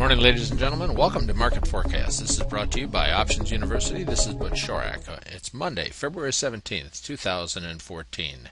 Morning, ladies and gentlemen. Welcome to Market Forecast. This is brought to you by Options University. This is Butch Shorak. It's Monday, February 17th, 2014.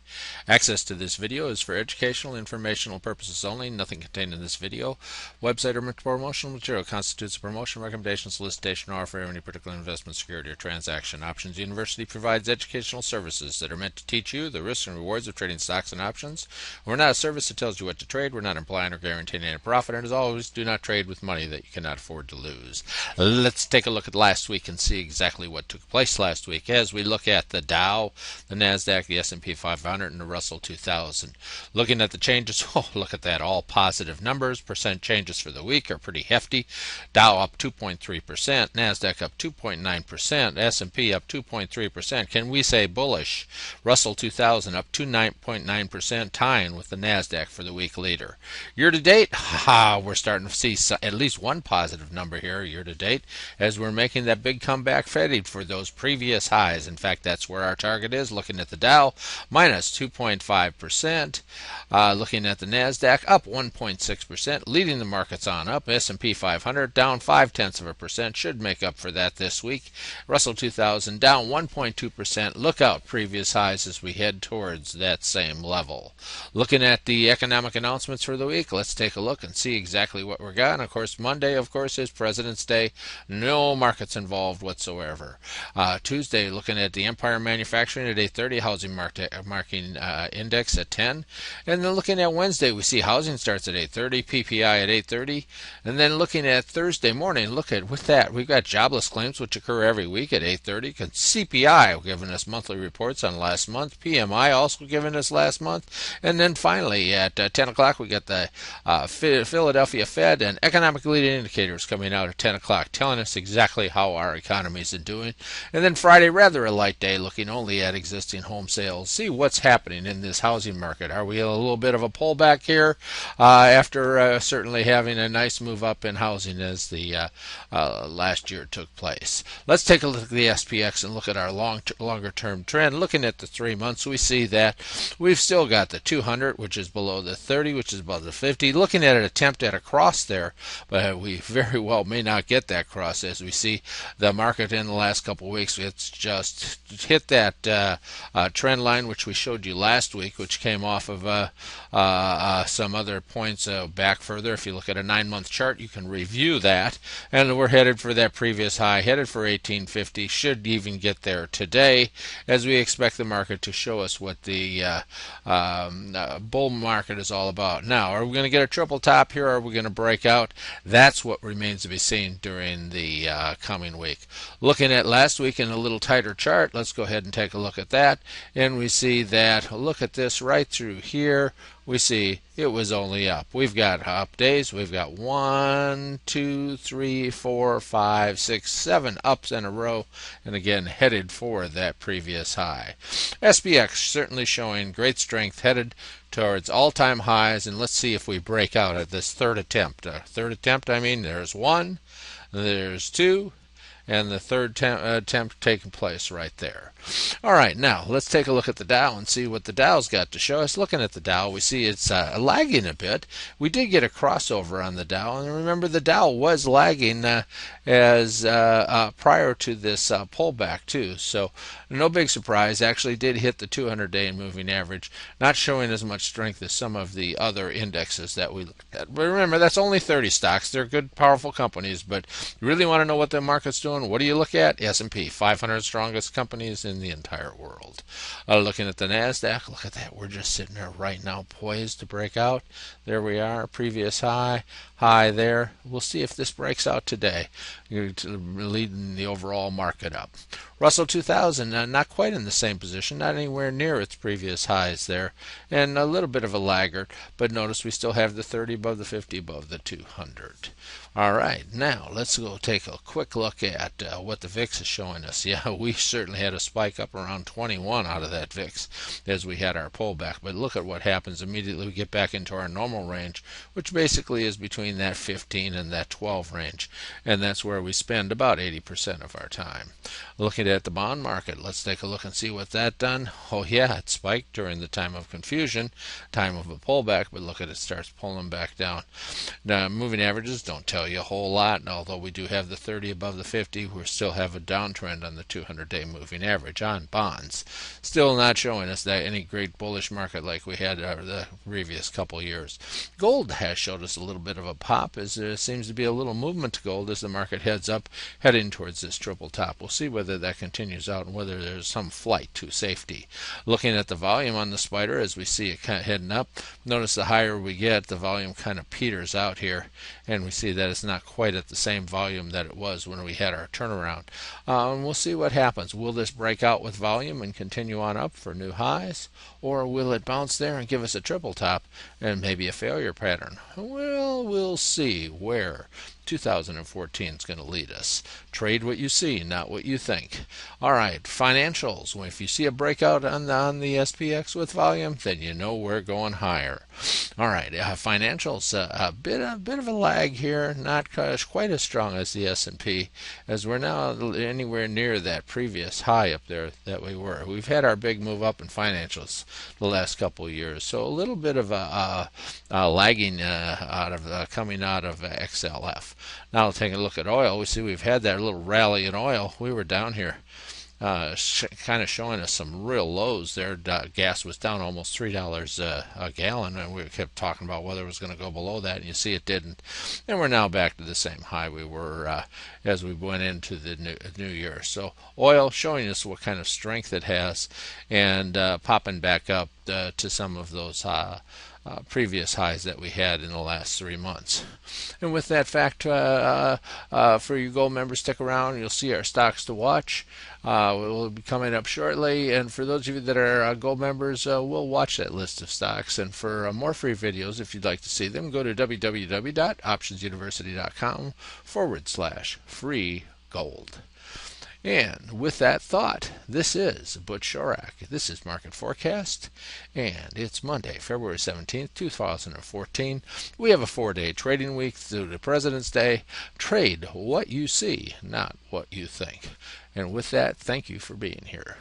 Access to this video is for educational, informational purposes only. Nothing contained in this video, website, or promotional material constitutes a promotion, recommendation, solicitation, or offer of any particular investment, security, or transaction. Options University provides educational services that are meant to teach you the risks and rewards of trading stocks and options. We're not a service that tells you what to trade. We're not implying or guaranteeing any profit, and as always, do not trade with money that you cannot afford to lose. Let's take a look at last week and see exactly what took place last week as we look at the Dow, the NASDAQ, the S&P 500, and the Russell 2000. Looking at the changes, look at that, all positive numbers. Percent changes for the week are pretty hefty. Dow up 2.3%, NASDAQ up 2.9%, S&P up 2.3%. Can we say bullish? Russell 2000 up 2.9%, tying with the NASDAQ for the week leader. Year to date, we're starting to see at least one positive number here year to date as we're making that big comeback headed for those previous highs. In fact, that's where our target is. Looking at the Dow, minus 2.5%. Looking at the NASDAQ, up 1.6%, leading the markets on up. S&P 500 down 0.5%, should make up for that this week. Russell 2000 down 1.2%. Look out, previous highs as we head towards that same level. Looking at the economic announcements for the week, let's take a look and see exactly what we're got. And of course, Monday, of course, is President's Day. No markets involved whatsoever. Tuesday, looking at the Empire Manufacturing at 8:30, housing market index at 10. And then looking at Wednesday, we see housing starts at 8:30, PPI at 8:30. And then looking at Thursday morning, with that, we've got jobless claims, which occur every week at 8:30. CPI giving us monthly reports on last month. PMI also giving us last month. And then finally, at 10 o'clock, we got the Philadelphia Fed and economic leading indicators coming out at 10 o'clock, telling us exactly how our economies are doing. And then Friday, rather a light day, looking only at existing home sales. See what's happening in this housing market. Are we a little bit of a pullback here after certainly having a nice move up in housing as the last year took place? Let's take a look at the SPX and look at our longer term trend. Looking at the 3 months, we see that we've still got the 200, which is below the 30, which is above the 50. Looking at an attempt at a cross there, but we very well may not get that cross as we see the market in the last couple of weeks. It's just hit that trend line which we showed you last week, which came off of some other points back further. If you look at a 9-month chart, you can review that, and we're headed for that previous high, headed for 1850. Should even get there today as we expect the market to show us what the bull market is all about. Now, are we going to get a triple top here, or are we going to break out? That's what remains to be seen during the coming week. Looking at last week in a little tighter chart, let's go ahead and take a look at that. And we see that, look at this right through here, we see it was only up. We've got up days. We've got 1, 2, 3, 4, 5, 6, 7 ups in a row, and again headed for that previous high. SPX certainly showing great strength, headed towards all-time highs, and let's see if we break out at this third attempt. I mean, there's 1, there's 2, and the third attempt taking place right there. All right, now let's take a look at the Dow and see what the Dow's got to show us. Looking at the Dow, we see it's lagging a bit. We did get a crossover on the Dow, and remember the Dow was lagging as prior to this pullback too. So no big surprise. Actually did hit the 200-day moving average, not showing as much strength as some of the other indexes that we looked at. But remember, that's only 30 stocks. They're good, powerful companies, but you really want to know what the market's doing. What do you look at? S&P 500 strongest companies in the entire world. Looking at the NASDAQ, look at that. We're just sitting there right now poised to break out. There we are, previous high there. We'll see if this breaks out today, leading the overall market up. Russell 2000, not quite in the same position, not anywhere near its previous highs there, and a little bit of a laggard, but notice we still have the 30 above the 50 above the 200. All right, now let's go take a quick look at at what the VIX is showing us. Yeah, we certainly had a spike up around 21 out of that VIX as we had our pullback. But look at what happens immediately we get back into our normal range, which basically is between that 15 and that 12 range. And that's where we spend about 80% of our time. Looking at the bond market, let's take a look and see what that done. Oh yeah, it spiked during the time of confusion, time of a pullback, but look at it starts pulling back down. Now, moving averages don't tell you a whole lot, although we do have the 30 above the 50. We still have a downtrend on the 200-day moving average on bonds. Still not showing us that any great bullish market like we had the previous couple years. Gold has showed us a little bit of a pop, as there seems to be a little movement to gold as the market heads up, heading towards this triple top. We'll see whether that continues out and whether there's some flight to safety. Looking at the volume on the spider as we see it kind of heading up, notice the higher we get, the volume kind of peters out here, and we see that it's not quite at the same volume that it was when we had our turnaround. And we'll see what happens. Will this break out with volume and continue on up for new highs, or will it bounce there and give us a triple top and maybe a failure pattern? Well, we'll see where 2014 is going to lead us. Trade what you see, not what you think. All right, financials. If you see a breakout on the SPX with volume, then you know we're going higher. All right, financials, a bit of a lag here, not quite as strong as the S&P, as we're now anywhere near that previous high up there that we were. We've had our big move up in financials the last couple of years, so a little bit of a lagging coming out of XLF. Now taking a look at oil, we see we've had that little rally in oil. We were down here kind of showing us some real lows there. Gas was down almost $3 a gallon, and we kept talking about whether it was going to go below that, and you see it didn't. And we're now back to the same high we were as we went into the new year. So oil showing us what kind of strength it has, and popping back up to some of those previous highs that we had in the last 3 months. And with that fact, for you gold members, stick around. You'll see our stocks to watch. We'll be coming up shortly. And for those of you that are gold members, we'll watch that list of stocks. And for more free videos, if you'd like to see them, go to www.optionsuniversity.com/free gold. And with that thought, this is Butch Shorak. This is Market Forecast, and it's Monday, February 17th, 2014. We have a 4-day trading week through to President's Day. Trade what you see, not what you think. And with that, thank you for being here.